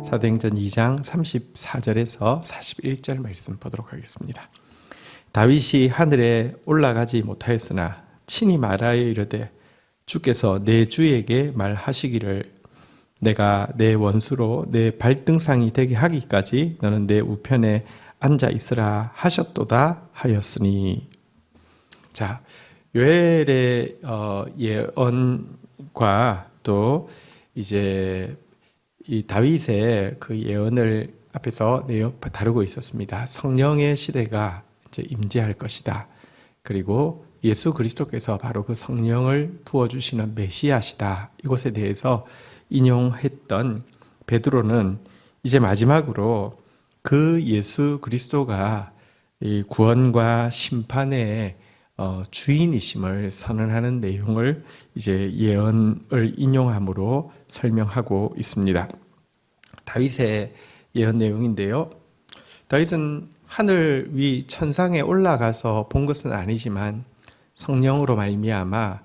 사도행전 2장 34절에서 41절 말씀 보도록 하겠습니다. 다윗이 하늘에 올라가지 못하였으나 친히 말하여 이르되 주께서 내 주에게 말하시기를 내가 내 원수로 내 발등상이 되게 하기까지 너는 내 우편에 앉아 있으라 하셨도다 하였으니. 자, 요엘의 예언과 또 이제 이 다윗의 그 예언을 앞에서 다루고 있었습니다. 성령의 시대가 이제 임재할 것이다. 그리고 예수 그리스도께서 바로 그 성령을 부어주시는 메시아시다. 이것에 대해서 인용했던 베드로는 이제 마지막으로 그 예수 그리스도가 이 구원과 심판의 주인이심을 선언하는 내용을 이제 예언을 인용함으로 설명하고 있습니다. 다윗의 예언 내용인데요. 다윗은 하늘 위 천상에 올라가서 본 것은 아니지만 성령으로 말미암아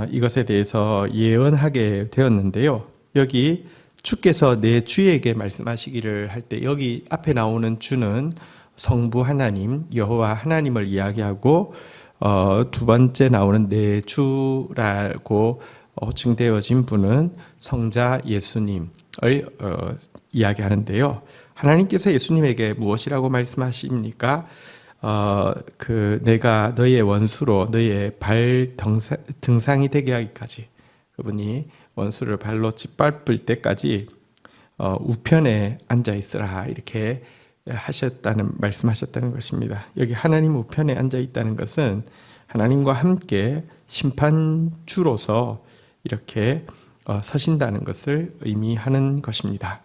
이것에 대해서 예언하게 되었는데요. 여기 주께서 내 주에게 말씀하시기를 할 때 여기 앞에 나오는 주는 성부 하나님, 여호와 하나님을 이야기하고 두 번째 나오는 내 주라고 호칭되어진 분은 성자 예수님을 이야기하는데요. 하나님께서 예수님에게 무엇이라고 말씀하십니까? 내가 너의 원수로 너의 발 등상이 되게 하기까지, 그분이 원수를 발로 짓밟을 때까지 우편에 앉아 있으라 이렇게 말씀하셨다는 것입니다. 여기 하나님 우편에 앉아 있다는 것은 하나님과 함께 심판주로서 이렇게 서신다는 것을 의미하는 것입니다.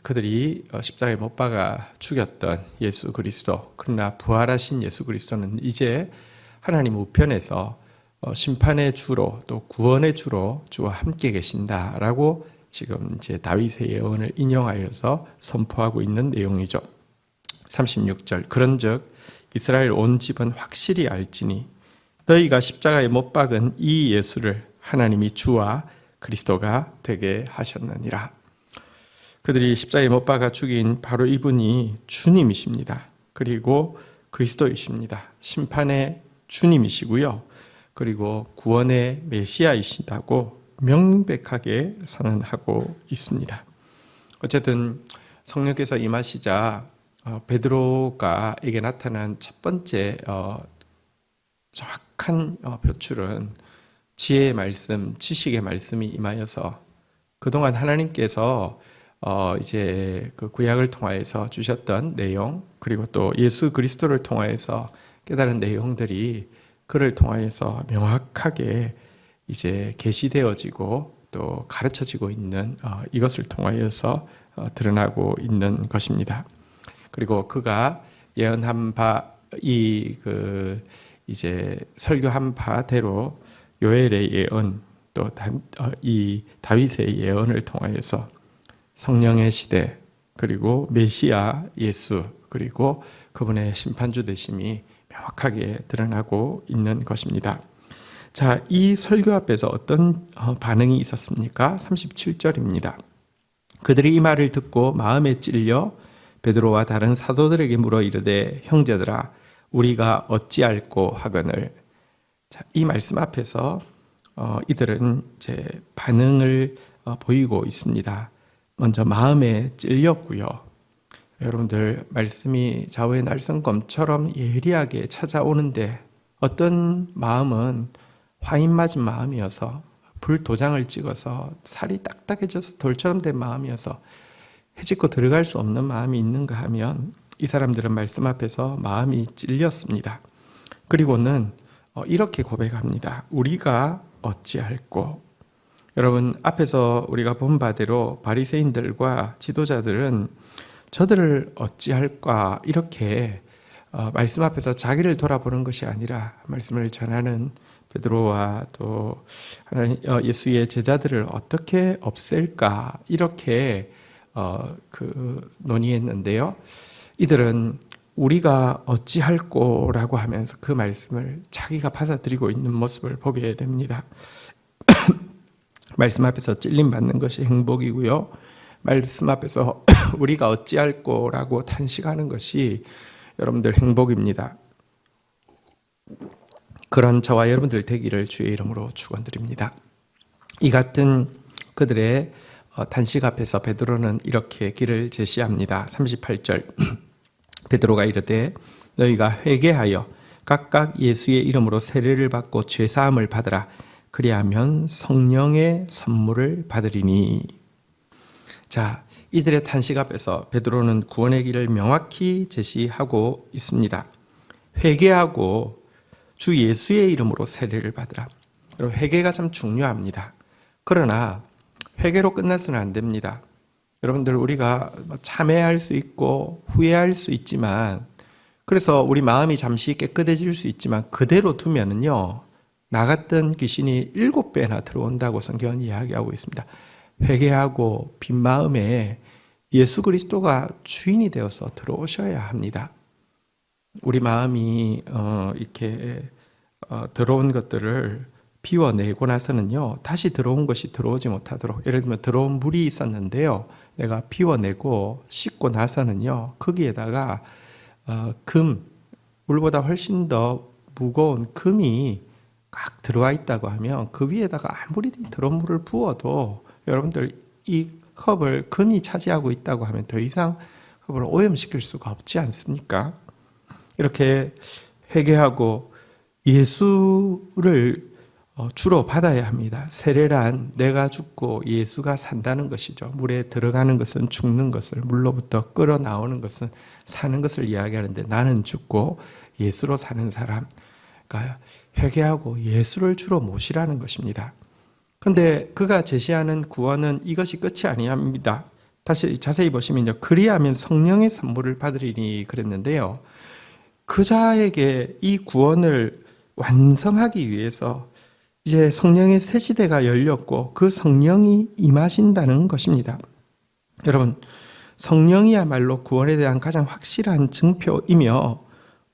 그들이 십자가에 못 박아 죽였던 예수 그리스도, 그러나 부활하신 예수 그리스도는 이제 하나님 우편에서 심판의 주로 또 구원의 주로 주와 함께 계신다라고 지금 이제 다윗의 예언을 인용하여서 선포하고 있는 내용이죠. 36절 그런즉 이스라엘 온 집은 확실히 알지니 너희가 십자가에 못 박은 이 예수를 하나님이 주와 그리스도가 되게 하셨느니라. 그들이 십자가에 못 박아 죽인 바로 이분이 주님이십니다. 그리고 그리스도이십니다. 심판의 주님이시고요. 그리고 구원의 메시아이시다고 명백하게 선언하고 있습니다. 어쨌든 성령께서 임하시자 베드로가에게 나타난 첫 번째 정확한 표출은 지혜의 말씀, 지식의 말씀이 임하여서 그동안 하나님께서 이제 그 구약을 통하여서 주셨던 내용, 그리고 또 예수 그리스도를 통하여서 깨달은 내용들이 그를 통하여서 명확하게 이제 계시되어지고 또 가르쳐지고 있는 이것을 통하여서 드러나고 있는 것입니다. 그리고 그가 예언한 바 이제 설교한 바대로 요엘의 예언 또 이 다윗의 예언을 통하여서 성령의 시대 그리고 메시아 예수 그리고 그분의 심판주 되심이 명확하게 드러나고 있는 것입니다. 자, 이 설교 앞에서 어떤 반응이 있었습니까? 37절입니다. 그들이 이 말을 듣고 마음에 찔려 베드로와 다른 사도들에게 물어 이르되 형제들아 우리가 어찌할꼬 하거늘. 자, 이 말씀 앞에서 이들은 이제 반응을 보이고 있습니다. 먼저 마음에 찔렸고요. 여러분들 말씀이 좌우의 날성검처럼 예리하게 찾아오는데 어떤 마음은 화인 맞은 마음이어서 불도장을 찍어서 살이 딱딱해져서 돌처럼 된 마음이어서 해집고 들어갈 수 없는 마음이 있는가 하면 이 사람들은 말씀 앞에서 마음이 찔렸습니다. 그리고는 이렇게 고백합니다. 우리가 어찌할꼬. 여러분 앞에서 우리가 본 바대로 바리새인들과 지도자들은 저들을 어찌할까 이렇게 말씀 앞에서 자기를 돌아보는 것이 아니라 말씀을 전하는 베드로와 또 예수의 제자들을 어떻게 없앨까 이렇게 논의했는데요. 이들은 우리가 어찌할꼬라고 하면서 그 말씀을 자기가 받아들이고 있는 모습을 보게 됩니다. 말씀 앞에서 찔림 받는 것이 행복이고요. 말씀 앞에서 우리가 어찌할꼬라고 탄식하는 것이 여러분들 행복입니다. 그런 저와 여러분들 되기를 주의 이름으로 축원드립니다. 이 같은 그들의 탄식 앞에서 베드로는 이렇게 길을 제시합니다. 38절 베드로가 이르되 너희가 회개하여 각각 예수의 이름으로 세례를 받고 죄사함을 받으라. 그리하면 성령의 선물을 받으리니. 자, 이들의 탄식 앞에서 베드로는 구원의 길을 명확히 제시하고 있습니다. 회개하고 주 예수의 이름으로 세례를 받으라. 여러분, 회개가 참 중요합니다. 그러나 회개로 끝나서는 안 됩니다. 여러분들, 우리가 참회할 수 있고 후회할 수 있지만, 그래서 우리 마음이 잠시 깨끗해질 수 있지만 그대로 두면은요, 나갔던 귀신이 7배나 들어온다고 성경은 이야기하고 있습니다. 회개하고 빈 마음에 예수 그리스도가 주인이 되어서 들어오셔야 합니다. 우리 마음이 이렇게 들어온 것들을 비워내고 나서는요, 다시 들어온 것이 들어오지 못하도록, 예를 들면 들어온 물이 있었는데요, 내가 비워내고 씻고 나서는요, 거기에다가 물보다 훨씬 더 무거운 금이 각 들어와 있다고 하면 그 위에다가 아무리 들어온 물을 부어도 여러분들 이 컵을 금이 차지하고 있다고 하면 더 이상 컵을 오염시킬 수가 없지 않습니까? 이렇게 회개하고 예수를 주로 받아야 합니다. 세례란 내가 죽고 예수가 산다는 것이죠. 물에 들어가는 것은 죽는 것을, 물로부터 끌어 나오는 것은 사는 것을 이야기하는데, 나는 죽고 예수로 사는 사람, 그러니까 회개하고 예수를 주로 모시라는 것입니다. 그런데 그가 제시하는 구원은 이것이 끝이 아니합니다. 다시 자세히 보시면요, 그리하면 성령의 선물을 받으리니 그랬는데요, 그자에게 이 구원을 완성하기 위해서 이제 성령의 새 시대가 열렸고 그 성령이 임하신다는 것입니다. 여러분, 성령이야말로 구원에 대한 가장 확실한 증표이며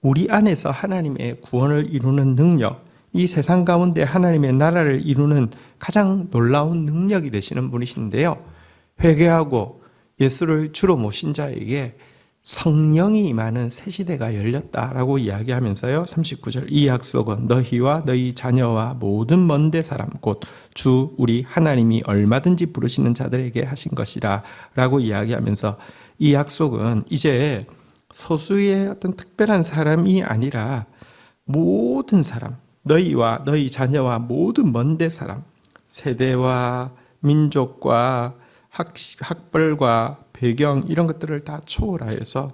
우리 안에서 하나님의 구원을 이루는 능력, 이 세상 가운데 하나님의 나라를 이루는 가장 놀라운 능력이 되시는 분이신데요, 회개하고 예수를 주로 모신 자에게 성령이 임하는 새 시대가 열렸다라고 이야기하면서요, 39절 이 약속은 너희와 너희 자녀와 모든 먼데 사람 곧 주 우리 하나님이 얼마든지 부르시는 자들에게 하신 것이라 라고 이야기하면서, 이 약속은 이제 소수의 어떤 특별한 사람이 아니라 모든 사람, 너희와 너희 자녀와 모든 먼데 사람, 세대와 민족과 학벌과 배경 이런 것들을 다 초월하여서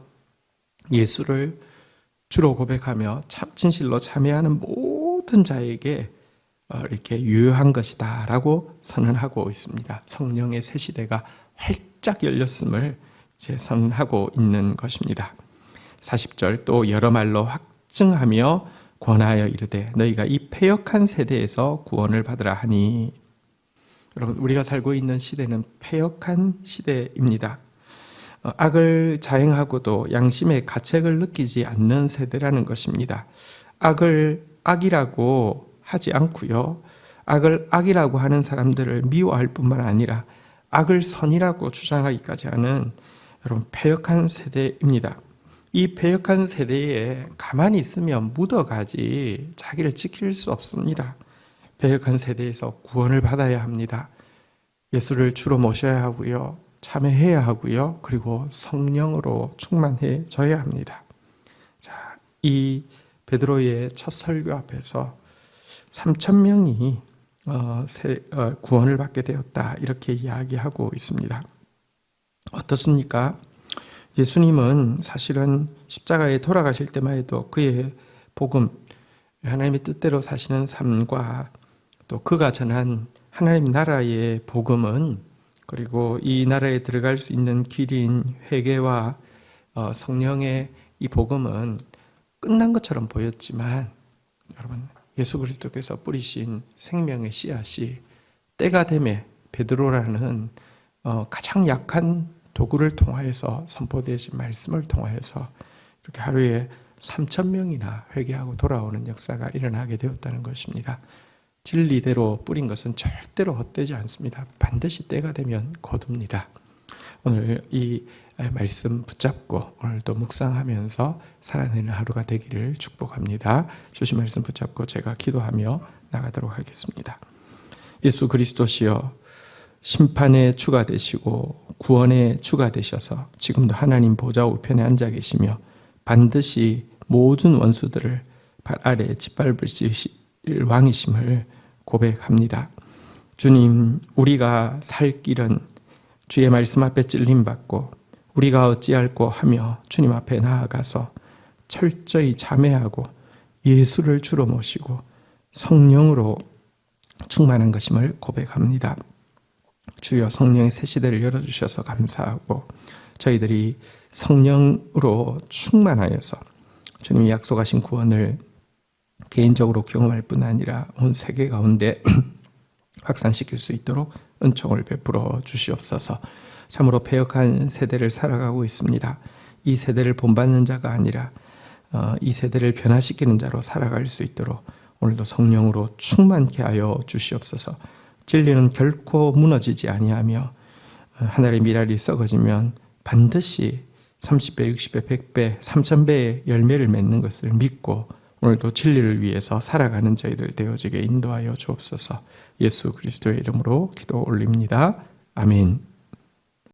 예수를 주로 고백하며 진실로 참여하는 모든 자에게 이렇게 유효한 것이다 라고 선언하고 있습니다. 성령의 새 시대가 활짝 열렸음을 이제 선언하고 있는 것입니다. 40절 또 여러 말로 확증하며 권하여 이르되 너희가 이 패역한 세대에서 구원을 받으라 하니. 여러분, 우리가 살고 있는 시대는 패역한 시대입니다. 악을 자행하고도 양심의 가책을 느끼지 않는 세대라는 것입니다. 악을 악이라고 하지 않고요, 악을 악이라고 하는 사람들을 미워할 뿐만 아니라 악을 선이라고 주장하기까지 하는 여러분 패역한 세대입니다. 이 패역한 세대에 가만히 있으면 묻어가지 자기를 지킬 수 없습니다. 패역한 세대에서 구원을 받아야 합니다. 예수를 주로 모셔야 하고요, 참여해야 하고요, 그리고 성령으로 충만해져야 합니다. 자, 이 베드로의 첫 설교 앞에서 3,000명이 구원을 받게 되었다 이렇게 이야기하고 있습니다. 어떻습니까? 예수님은 사실은 십자가에 돌아가실 때만 해도 그의 복음, 하나님의 뜻대로 사시는 삶과 또 그가 전한 하나님 나라의 복음은, 그리고 이 나라에 들어갈 수 있는 길인 회개와 성령의 이 복음은 끝난 것처럼 보였지만, 여러분, 예수 그리스도께서 뿌리신 생명의 씨앗이 때가 되매 베드로라는 가장 약한 도구를 통하여서 선포되신 말씀을 통하여서 이렇게 하루에 3,000명이나 회개하고 돌아오는 역사가 일어나게 되었다는 것입니다. 진리대로 뿌린 것은 절대로 헛되지 않습니다. 반드시 때가 되면 거둡니다. 오늘 이 말씀 붙잡고 오늘도 묵상하면서 살아내는 하루가 되기를 축복합니다. 주신 말씀 붙잡고 제가 기도하며 나가도록 하겠습니다. 예수 그리스도시여, 심판의 주가 되시고 구원의 주가 되셔서 지금도 하나님 보좌 우편에 앉아 계시며 반드시 모든 원수들을 발 아래에 짓밟으실 왕이심을 고백합니다. 주님, 우리가 살 길은 주의 말씀 앞에 찔림받고 우리가 어찌할꼬 하며 주님 앞에 나아가서 철저히 참회하고 예수를 주로 모시고 성령으로 충만한 것임을 고백합니다. 주여, 성령의 새 시대를 열어주셔서 감사하고 저희들이 성령으로 충만하여서 주님이 약속하신 구원을 개인적으로 경험할 뿐 아니라 온 세계 가운데 확산시킬 수 있도록 은총을 베풀어 주시옵소서. 참으로 패역한 세대를 살아가고 있습니다. 이 세대를 본받는 자가 아니라 이 세대를 변화시키는 자로 살아갈 수 있도록 오늘도 성령으로 충만케 하여 주시옵소서. 진리는 결코 무너지지 아니하며 하늘의 미랄이 썩어지면 반드시 30배, 60배, 100배, 3000배의 열매를 맺는 것을 믿고 오늘도 진리를 위해서 살아가는 저희들 되어지게 인도하여 주옵소서. 예수 그리스도의 이름으로 기도 올립니다. 아멘.